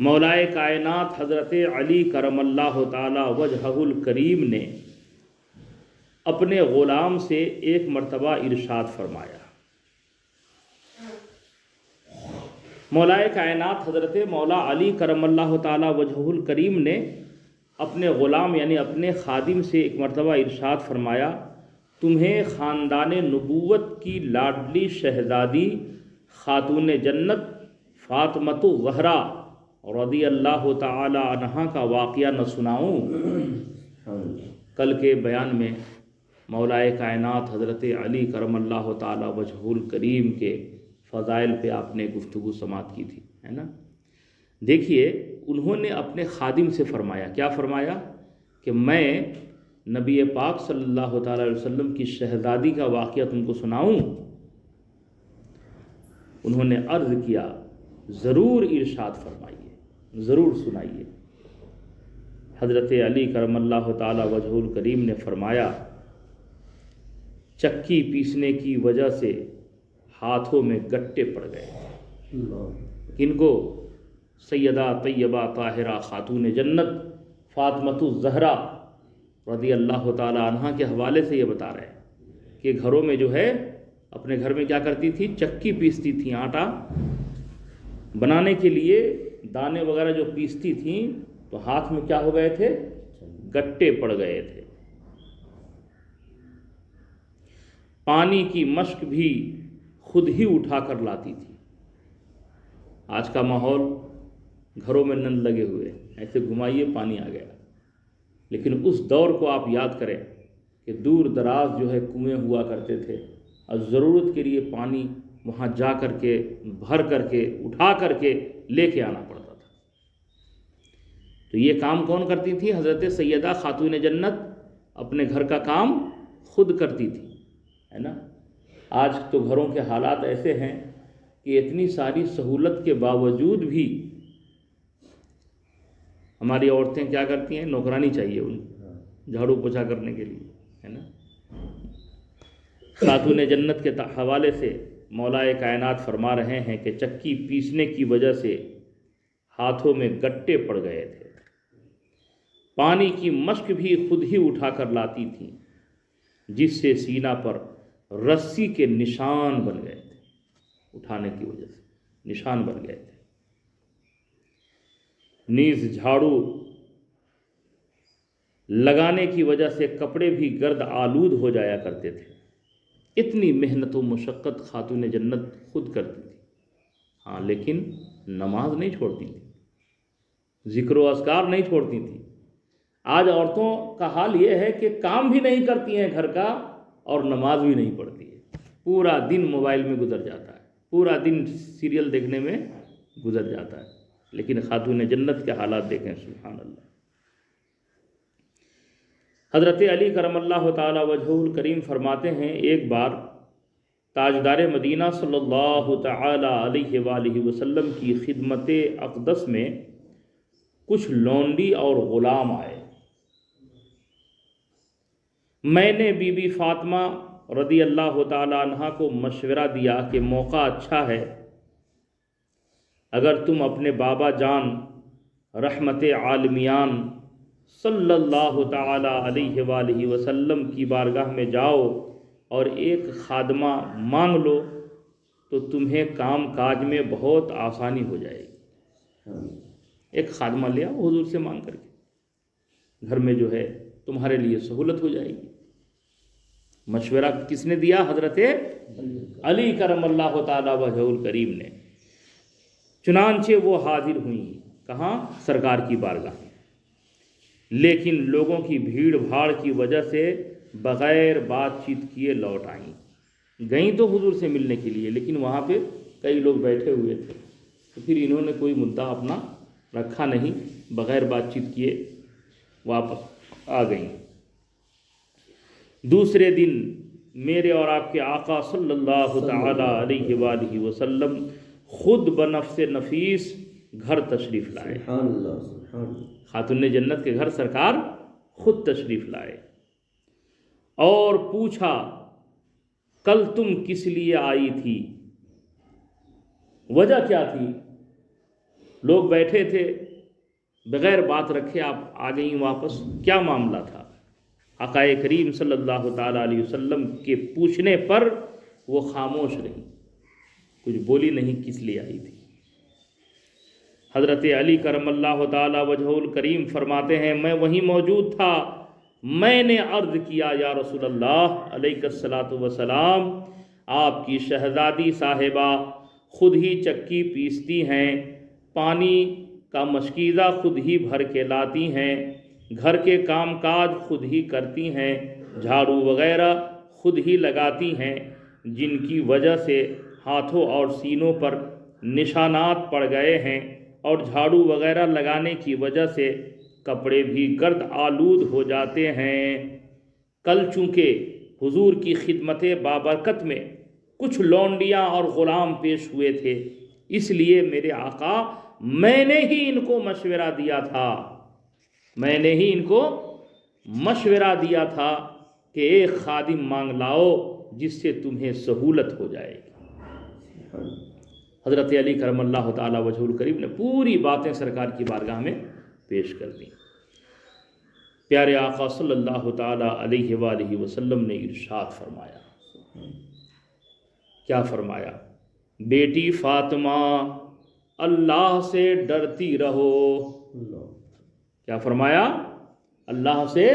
مولائے کائنات حضرت علی کرم اللہ تعالی وجہہ الکریم نے اپنے غلام سے ایک مرتبہ ارشاد فرمایا. مولائے کائنات حضرت مولا علی کرم اللہ تعالی وجہہ الکریم نے اپنے غلام یعنی اپنے خادم سے ایک مرتبہ ارشاد فرمایا، تمہیں خاندان نبوت کی لاڈلی شہزادی خاتون جنت فاطمۃ الزہرا رضی اللہ تعالی عنہا کا واقعہ نہ سناؤں؟ کل کے بیان میں مولائے کائنات حضرت علی کرم اللہ تعالی وجہہ الکریم کے فضائل پہ آپ نے گفتگو سماعت کی تھی، ہے نا. دیکھیے انہوں نے اپنے خادم سے فرمایا، کیا فرمایا کہ میں نبی پاک صلی اللہ تعالی علیہ وسلم کی شہزادی کا واقعہ تم کو سناؤں؟ انہوں نے عرض کیا ضرور ارشاد فرمائیے، ضرور سنائیے. حضرت علی کرم اللہ تعالی وجہہ الکریم نے فرمایا، چکی پیسنے کی وجہ سے ہاتھوں میں گٹے پڑ گئے. کن کو؟ سیدہ طیبہ طاہرہ خاتون جنت فاطمۃ الزہرا رضی اللہ تعالی عنہا کے حوالے سے یہ بتا رہے ہیں کہ گھروں میں جو ہے اپنے گھر میں کیا کرتی تھی؟ چکی پیستی تھیں. آٹا بنانے کے لیے دانے وغیرہ جو پیستی تھیں تو ہاتھ میں کیا ہو گئے تھے؟ گٹے پڑ گئے تھے. پانی کی مشک بھی خود ہی اٹھا کر لاتی تھی. آج کا ماحول گھروں میں نل لگے ہوئے، ایسے گھمائیے پانی آ گیا. لیکن اس دور کو آپ یاد کریں کہ دور دراز جو ہے کنویں ہوا کرتے تھے اور ضرورت کے لیے پانی وہاں جا کر کے بھر کر کے اٹھا کر کے لے کے آنا پڑتا تھا. تو یہ کام کون کرتی تھی؟ حضرت سیدہ خاتون جنت اپنے گھر کا کام خود کرتی تھی، ہے نا. آج تو گھروں کے حالات ایسے ہیں کہ اتنی ساری سہولت کے باوجود بھی ہماری عورتیں کیا کرتی ہیں؟ نوکرانی چاہیے ان جھاڑو پوچھا کرنے کے لیے، ہے نا. خاتون جنت کے حوالے سے مولائے کائنات فرما رہے ہیں کہ چکی پیسنے کی وجہ سے ہاتھوں میں گٹے پڑ گئے تھے. پانی کی مشک بھی خود ہی اٹھا کر لاتی تھیں، جس سے سینہ پر رسی کے نشان بن گئے تھے. اٹھانے کی وجہ سے نشان بن گئے تھے. نیز جھاڑو لگانے کی وجہ سے کپڑے بھی گرد آلود ہو جایا کرتے تھے. اتنی محنت و مشقت خاتون جنت خود کرتی تھی. ہاں لیکن نماز نہیں چھوڑتی تھی، ذکر و اذکار نہیں چھوڑتی تھی. آج عورتوں کا حال یہ ہے کہ کام بھی نہیں کرتی ہیں گھر کا اور نماز بھی نہیں پڑھتی ہے. پورا دن موبائل میں گزر جاتا ہے، پورا دن سیریل دیکھنے میں گزر جاتا ہے. لیکن خاتون جنت کے حالات دیکھیں، سبحان اللہ. حضرت علی کرم اللہ تعالی وجہہ الکریم فرماتے ہیں، ایک بار تاجدار مدینہ صلی اللہ تعالی علیہ وآلہ وسلم کی خدمت اقدس میں کچھ لونڈی اور غلام آئے. میں نے بی بی فاطمہ رضی اللہ تعالی عنہا کو مشورہ دیا کہ موقع اچھا ہے، اگر تم اپنے بابا جان رحمت عالمیان صلی اللہ تعالی علیہ وآلہ وسلم کی بارگاہ میں جاؤ اور ایک خادمہ مانگ لو تو تمہیں کام کاج میں بہت آسانی ہو جائے گی. ایک خادمہ لیا حضور سے مانگ کر کے، گھر میں جو ہے تمہارے لیے سہولت ہو جائے گی. مشورہ کس نے دیا؟ حضرت علی کرم اللہ تعالی وجہہ الکریم نے. چنانچہ وہ حاضر ہوئیں، کہاں؟ سرکار کی بارگاہ میں. لیکن لوگوں کی بھیڑ بھاڑ کی وجہ سے بغیر بات چیت کیے لوٹ آئیں. گئیں تو حضور سے ملنے کے لیے، لیکن وہاں پہ کئی لوگ بیٹھے ہوئے تھے، تو پھر انہوں نے کوئی مدعا اپنا رکھا نہیں، بغیر بات چیت کیے واپس آ گئیں. دوسرے دن میرے اور آپ کے آقا صلی اللہ تعالی علیہ وآلہ وسلم خود بنفس نفیس گھر تشریف لائے. خاتون جنت کے گھر سرکار خود تشریف لائے اور پوچھا، کل تم کس لیے آئی تھی؟ وجہ کیا تھی؟ لوگ بیٹھے تھے، بغیر بات رکھے آپ آ گئیں واپس، کیا معاملہ تھا؟ آقا کریم صلی اللہ تعالیٰ علیہ وسلم کے پوچھنے پر وہ خاموش رہی، کچھ بولی نہیں، کس لیے آئی تھی؟ حضرت علی کرم اللہ تعالیٰ وجہہ الکریم فرماتے ہیں میں وہیں موجود تھا، میں نے عرض کیا یا رسول اللہ علیہ الصلاۃ والسلام، آپ کی شہزادی صاحبہ خود ہی چکی پیستی ہیں، پانی کا مشکیزہ خود ہی بھر کے لاتی ہیں، گھر کے کام کاج خود ہی کرتی ہیں، جھاڑو وغیرہ خود ہی لگاتی ہیں، جن کی وجہ سے ہاتھوں اور سینوں پر نشانات پڑ گئے ہیں، اور جھاڑو وغیرہ لگانے کی وجہ سے کپڑے بھی گرد آلود ہو جاتے ہیں۔ کل چونکہ حضور کی خدمت بابرکت میں کچھ لونڈیاں اور غلام پیش ہوئے تھے، اس لیے میرے آقا میں نے ہی ان کو مشورہ دیا تھا، دیا تھا کہ ایک خادم مانگ لاؤ جس سے تمہیں سہولت ہو جائے گی۔ حضرت علی کرم اللہ تعالیٰ وجہ الکریم نے پوری باتیں سرکار کی بارگاہ میں پیش کر دیں۔ پیارے آقا صلی اللہ تعالیٰ علیہ وآلہ وسلم نے ارشاد فرمایا، کیا فرمایا؟ بیٹی فاطمہ اللہ سے ڈرتی رہو۔ کیا فرمایا؟ اللہ سے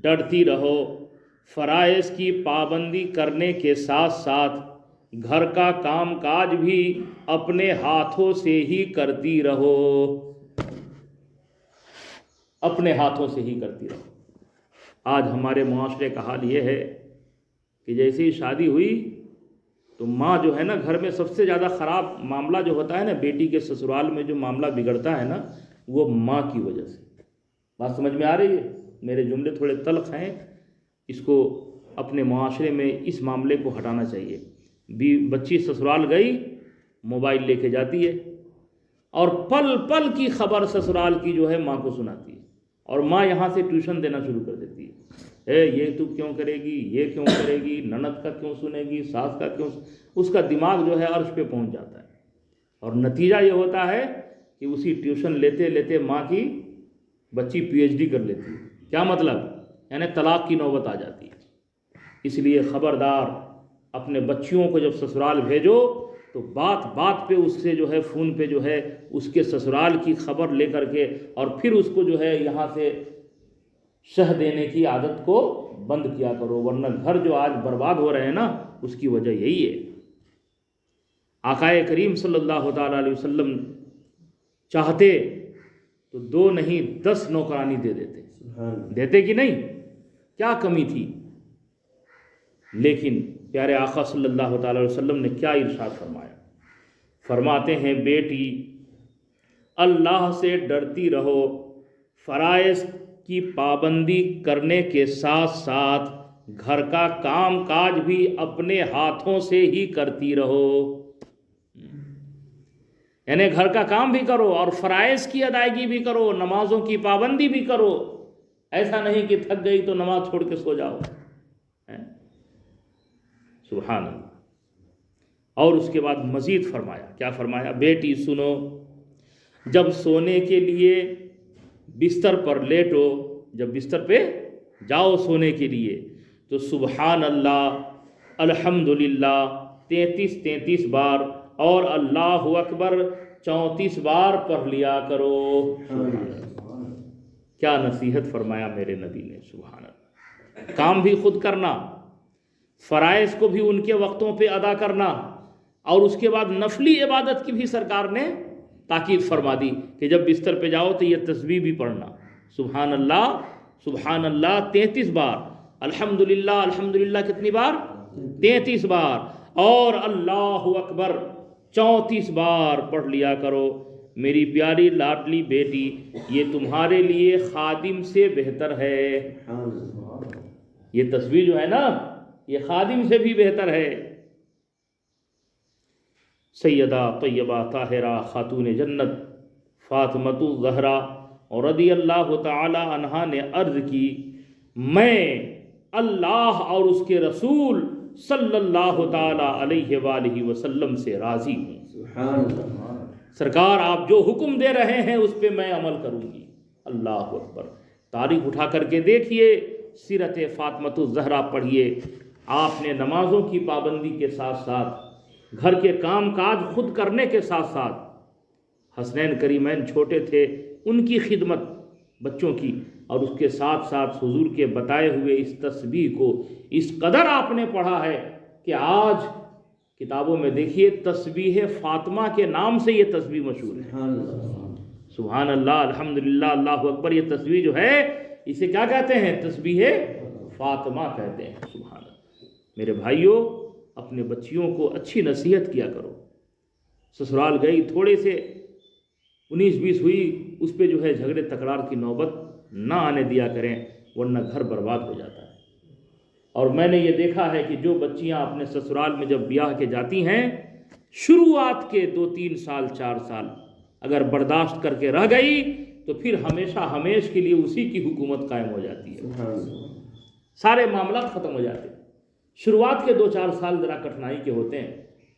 ڈرتی رہو، فرائض کی پابندی کرنے کے ساتھ ساتھ گھر کا کام کاج بھی اپنے ہاتھوں سے ہی کرتی رہو، اپنے ہاتھوں سے ہی کرتی رہو۔ آج ہمارے معاشرے کا حال یہ ہے کہ جیسے ہی شادی ہوئی تو ماں جو ہے نا، گھر میں سب سے زیادہ خراب معاملہ جو ہوتا ہے نا، بیٹی کے سسرال میں جو معاملہ بگڑتا ہے نا، وہ ماں کی وجہ سے۔ بات سمجھ میں آ رہی ہے؟ میرے جملے تھوڑے تلخ ہیں، اس کو اپنے معاشرے میں اس معاملے کو ہٹانا چاہیے۔ بچی سسرال گئی، موبائل لے کے جاتی ہے اور پل پل کی خبر سسرال کی جو ہے ماں کو سناتی ہے، اور ماں یہاں سے ٹیوشن دینا شروع کر دیتی ہے، یہ تو کیوں کرے گی، یہ کیوں کرے گی، نند کا کیوں سنے گی، ساس کا کیوں، اس کا دماغ جو ہے عرش پہ پہنچ جاتا ہے، اور نتیجہ یہ ہوتا ہے کہ اسی ٹیوشن لیتے لیتے ماں کی بچی PhD کر لیتی ہے۔ کیا مطلب؟ یعنی طلاق کی نوبت آ جاتی ہے۔ اس لیے خبردار، اپنے بچیوں کو جب سسرال بھیجو تو بات بات پہ اس سے جو ہے فون پہ جو ہے اس کے سسرال کی خبر لے کر کے، اور پھر اس کو جو ہے یہاں سے شہ دینے کی عادت کو بند کیا کرو، ورنہ گھر جو آج برباد ہو رہے ہیں نا، اس کی وجہ یہی ہے۔ آقا کریم صلی اللہ تعالیٰ علیہ وسلم چاہتے تو 2 نہیں 10 نوکرانی دے دیتے کہ نہیں؟ کیا کمی تھی؟ لیکن پیارے آقا صلی اللہ تعالیٰ علیہ وسلم نے کیا ارشاد فرمایا؟ فرماتے ہیں بیٹی اللہ سے ڈرتی رہو، فرائض کی پابندی کرنے کے ساتھ ساتھ گھر کا کام کاج بھی اپنے ہاتھوں سے ہی کرتی رہو، یعنی گھر کا کام بھی کرو اور فرائض کی ادائیگی بھی کرو، نمازوں کی پابندی بھی کرو۔ ایسا نہیں کہ تھک گئی تو نماز چھوڑ کے سو جاؤ، سبحان اللہ۔ اور اس کے بعد مزید فرمایا، کیا فرمایا؟ بیٹی سنو، جب سونے کے لیے بستر پر لیٹو، جب بستر پہ جاؤ سونے کے لیے، تو سبحان اللہ الحمدللہ 33 بار اور اللہ اکبر 34 بار پڑھ لیا کرو۔ کیا نصیحت فرمایا میرے نبی نے، سبحان اللہ۔ کام بھی خود کرنا، فرائض کو بھی ان کے وقتوں پہ ادا کرنا، اور اس کے بعد نفلی عبادت کی بھی سرکار نے تاکید فرما دی کہ جب بستر پہ جاؤ تو یہ تسبیح بھی پڑھنا، سبحان اللہ 33 بار، الحمدللہ الحمدللہ کتنی بار؟ 33 بار، اور اللہ اکبر 34 بار پڑھ لیا کرو۔ میری پیاری لاڈلی بیٹی، یہ تمہارے لیے خادم سے بہتر ہے۔ یہ تسبیح جو ہے نا، یہ خادم سے بھی بہتر ہے۔ سیدہ طیبہ طاہرہ خاتون جنت فاطمۃ الزہرا رضی اللہ تعالی عنہا نے عرض کی، میں اللہ اور اس کے رسول صلی اللہ تعالی علیہ وآلہ وسلم سے راضی ہوں۔ سرکار آپ جو حکم دے رہے ہیں اس پہ میں عمل کروں گی۔ اللہ اکبر۔ تاریخ اٹھا کر کے دیکھیے، سیرت فاطمۃ الزہرا پڑھیے، آپ نے نمازوں کی پابندی کے ساتھ ساتھ گھر کے کام کاج خود کرنے کے ساتھ ساتھ، حسنین کریمین چھوٹے تھے ان کی خدمت بچوں کی، اور اس کے ساتھ ساتھ حضور کے بتائے ہوئے اس تسبیح کو اس قدر آپ نے پڑھا ہے کہ آج کتابوں میں دیکھیے تسبیح فاطمہ کے نام سے یہ تسبیح مشہور ہے۔ سبحان اللہ، الحمدللہ، اللہ اکبر۔ یہ تسبیح جو ہے اسے کیا کہتے ہیں؟ تسبیح فاطمہ کہتے ہیں۔ سبحان اللہ۔ میرے بھائیوں، اپنے بچیوں کو اچھی نصیحت کیا کرو۔ سسرال گئی، تھوڑے سے 19-20 ہوئی، اس پہ جو ہے جھگڑے تکرار کی نوبت نہ آنے دیا کریں، ورنہ گھر برباد ہو جاتا ہے۔ اور میں نے یہ دیکھا ہے کہ جو بچیاں اپنے سسرال میں جب بیاہ کے جاتی ہیں، شروعات کے 2-3 سال 4 سال اگر برداشت کر کے رہ گئی تو پھر ہمیشہ ہمیش کے لیے اسی کی حکومت قائم ہو جاتی ہے، سارے معاملات ختم ہو جاتے ہیں۔ شروعات کے 2-4 سال ذرا کٹھنائی کے ہوتے ہیں،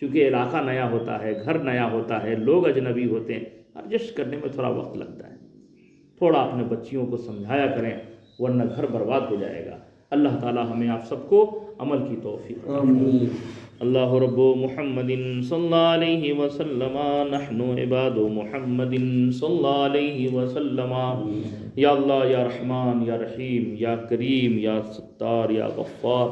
چونکہ علاقہ نیا ہوتا ہے، گھر نیا ہوتا ہے، لوگ اجنبی ہوتے ہیں، ایڈجسٹ کرنے میں تھوڑا وقت لگتا ہے۔ تھوڑا اپنے بچیوں کو سمجھایا کریں، ورنہ گھر برباد ہو جائے گا۔ اللہ تعالی ہمیں آپ سب کو عمل کی توفیق دے۔ اللہ رب محمد صلی اللہ علیہ وسلم، نحن عباد محمد صلی اللہ علیہ وسلم۔ یا اللہ، یا رحمان، یا رحیم، یا کریم، یا ستار، یا غفار،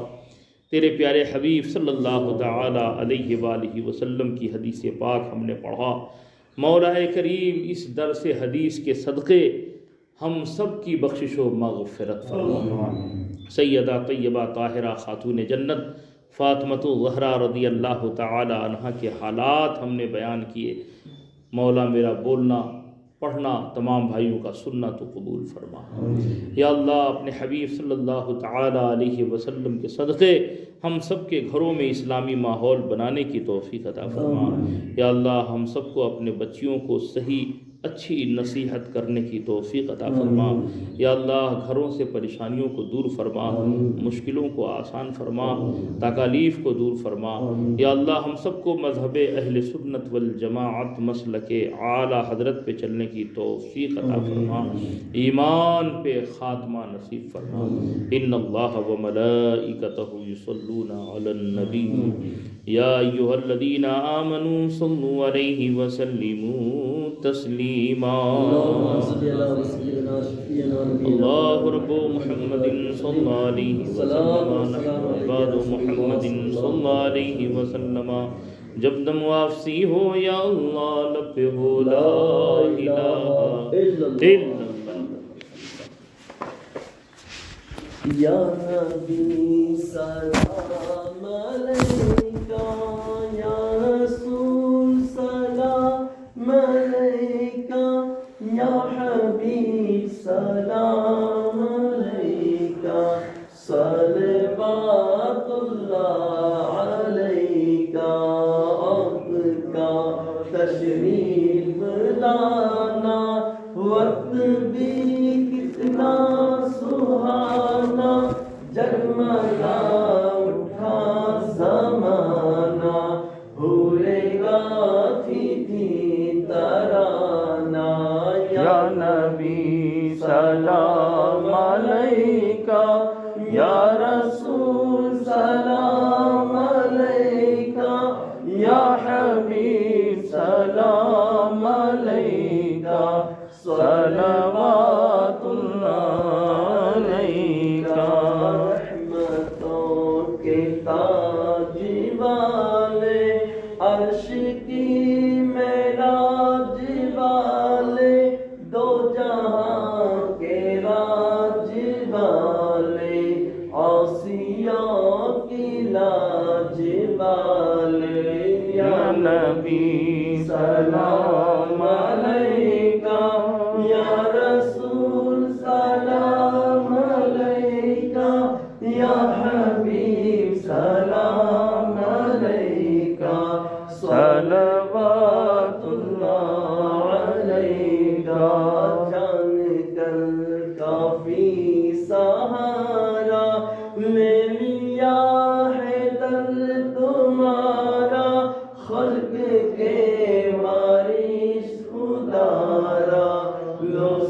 تیرے پیارے حبیب صلی اللہ تعالی علیہ وآلہ وسلم کی حدیث پاک ہم نے پڑھا۔ مولا کریم، اس درس حدیث کے صدقے ہم سب کی بخشش و مغفرت فرما۔ سیدہ طیبہ طاہرہ خاتون جنت فاطمۃ الزہرا رضی اللہ تعالی عنہا کے حالات ہم نے بیان کیے۔ مولا، میرا بولنا پڑھنا تمام بھائیوں کا سننا تو قبول فرما۔ یا اللہ، اپنے حبیب صلی اللہ تعالی علیہ وسلم کے صدقے ہم سب کے گھروں میں اسلامی ماحول بنانے کی توفیق عطا فرما۔ یا اللہ، ہم سب کو اپنے بچیوں کو صحیح اچھی نصیحت کرنے کی توفیق عطا فرما۔ یا اللہ، گھروں سے پریشانیوں کو دور فرما، مشکلوں کو آسان فرما، تکالیف کو دور فرما۔ یا اللہ، ہم سب کو مذہب اہل سنت والجماعت مسلک اعلیٰ حضرت پہ چلنے کی توفیق عطا فرما، ایمان پہ خاتمہ نصیب فرما۔ ان اللہ وملائکتہ یصلون علی النبی یا ایھا الذین آمنوا صلوا علیہ وسلموا تسلیما۔ اللہ رب محمد صلی اللہ علیہ وسلم، نحن عباد محمد صلی اللہ علیہ وسلم۔ جب دم واپسی ہو یا اللہ، لب پہ ہو لا الہ الا اللہ۔ یا نبی سلام علیکہ، یا رسول سلام علیکہ، یا حبیب سلام علیکہ، صلوات اللہ علیکہ۔ آپ کا تشریف لانا وقت بھی کتنا سہانا، جگمگا اٹھا زمانہ، بھولے گا تھی ترانہ۔ یا نبی سلام علیکہ، یا رسول سلام علیکہ، یا حبیب سلام علیکہ، صلوات اللہ علیکہ۔ رحمتوں کے تاج والے، عرش کی معراج والے، دو جہاں کے راج والے، عاصیوں کی لاج والے۔ یا نبی سلام علیکہ، یا رسول سلام علیکہ، یا حبیب سلام علیکہ، صلوات اللہ علیکہ۔ جان کر کافی سہارا لے لیا ہے در تمہارا، خلق کے واری